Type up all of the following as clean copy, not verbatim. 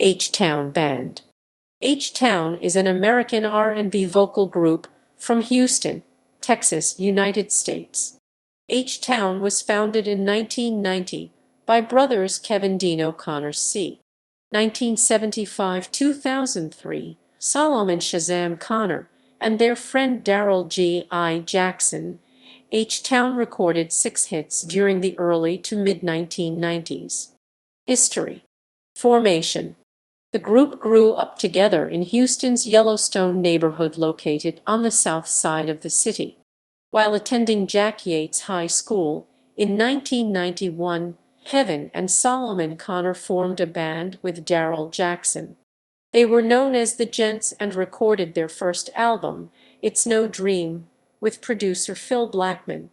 H-Town Band. H-Town is an American R&B vocal group from Houston, Texas, United States. H-Town was founded in 1990 by brothers Keven Dino Connor c. 1975-2003, Solomon Shazam Connor, and their friend Darryl G.I. Jackson. H-Town recorded 6 hits during the early to mid-1990s. History. Formation. The group grew up together in Houston's Yellowstone neighborhood located on the south side of the city. While attending Jack Yates High School, in 1991, Keven and Solomon Connor formed a band with Darryl Jackson. They were known as the Gents and recorded their first album, It's No Dream, with producer Phil Blackman.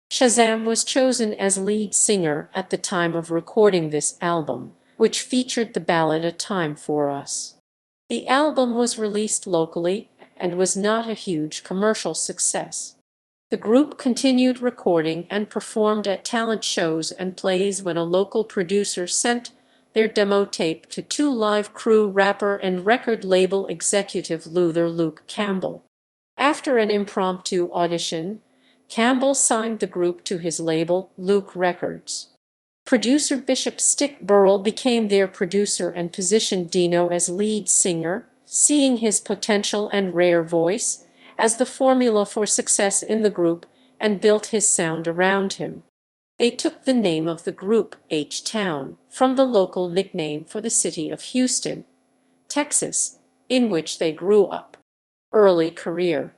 Shazam was chosen as lead singer at the time of recording this album, which featured the ballad A Time for Us. The album was released locally and was not a huge commercial success. The group continued recording and performed at talent shows and plays when a local producer sent their demo tape to 2 Live Crew rapper and record label executive Luther Luke Campbell. After an impromptu audition, Campbell signed the group to his label, Luke Records. Producer Bishop Stick Burrell became their producer and positioned Dino as lead singer, seeing his potential and rare voice as the formula for success in the group and built his sound around him. They took the name of the group, H-Town, from the local nickname for the city of Houston, Texas, in which they grew up. Early career.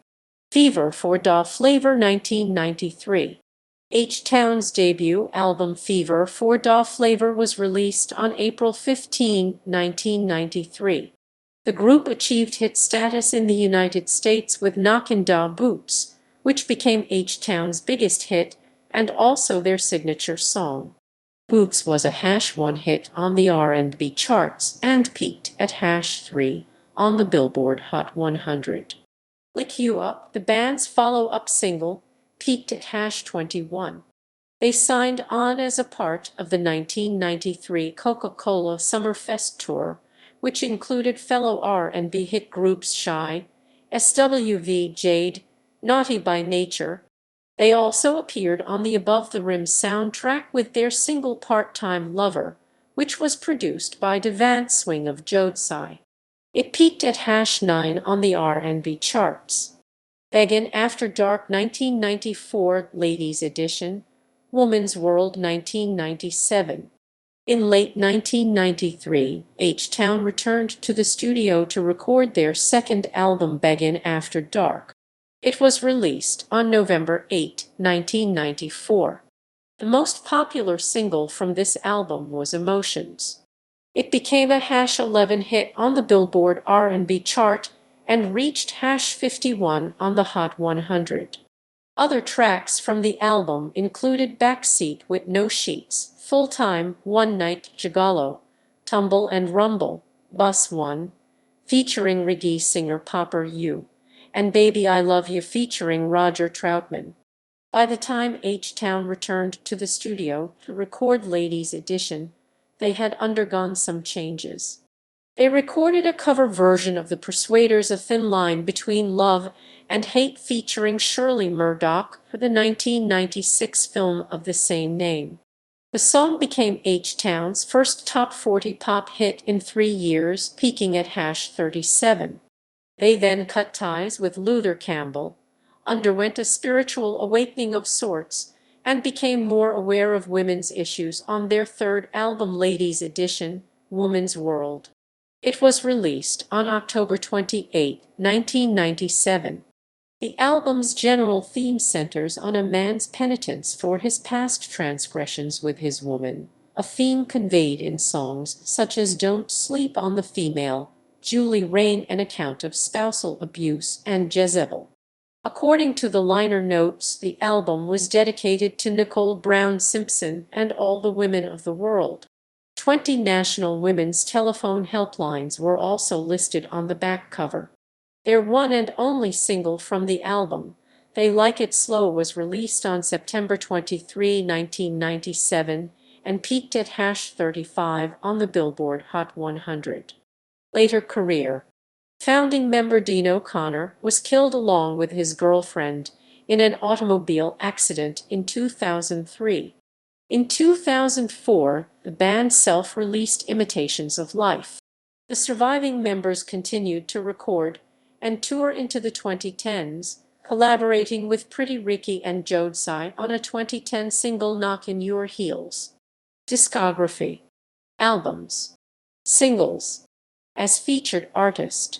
Fever for Da Flavor 1993. H-Town's debut album Fever for Da Flavor was released on April 15, 1993. The group achieved hit status in the United States with Knockin' Da Boots, which became H-Town's biggest hit and also their signature song. Boots was a #1 hit on the R&B charts and peaked at #3 on the Billboard Hot 100. Lick You Up, the band's follow-up single, peaked at #21. They signed on as a part of the 1993 Coca-Cola Summerfest tour, which included fellow R&B hit groups Shy, SWV Jade, Naughty by Nature. They also appeared on the Above the Rim soundtrack with their single Part-Time Lover, which was produced by Devant Swing of Jodeci. It peaked at #9 on the R&B charts. Beggin' After Dark 1994 Ladies Edition, Woman's World 1997. In late 1993, H-Town returned to the studio to record their second album Beggin' After Dark. It was released on November 8, 1994. The most popular single from this album was Emotions. It became a #11 hit on the Billboard R&B chart and reached #51 on the Hot 100. Other tracks from the album included Backseat with No Sheets, Full Time, One Night Gigolo, Tumble and Rumble, Bus One, featuring reggae singer Popper U, and Baby I Love You featuring Roger Troutman. By the time H-Town returned to the studio to record Ladies Edition, they had undergone some changes. They recorded a cover version of The Persuaders' A Thin Line Between Love and Hate featuring Shirley Murdock for the 1996 film of the same name. The song became H-Town's first top 40 pop hit in 3 years, peaking at #37. They then cut ties with Luther Campbell, underwent a spiritual awakening of sorts, and became more aware of women's issues on their third album Ladies Edition, Woman's World. It was released on October 28, 1997. The album's general theme centers on a man's penitence for his past transgressions with his woman, a theme conveyed in songs such as Don't Sleep on the Female, Julie Rain, An Account of Spousal Abuse, and Jezebel. According to the liner notes, the album was dedicated to Nicole Brown Simpson and all the women of the world. 20 national women's telephone helplines were also listed on the back cover. Their one and only single from the album, They Like It Slow, was released on September 23, 1997, and peaked at #35 on the Billboard Hot 100. Later career. Founding member Dino was killed along with his girlfriend in an automobile accident in 2003. In 2004, the band self-released Imitations of Life. The surviving members continued to record and tour into the 2010s, collaborating with Pretty Ricky and Jodeci on a 2010 single Knock in Your Heels. Discography. Albums. Singles. As featured artist.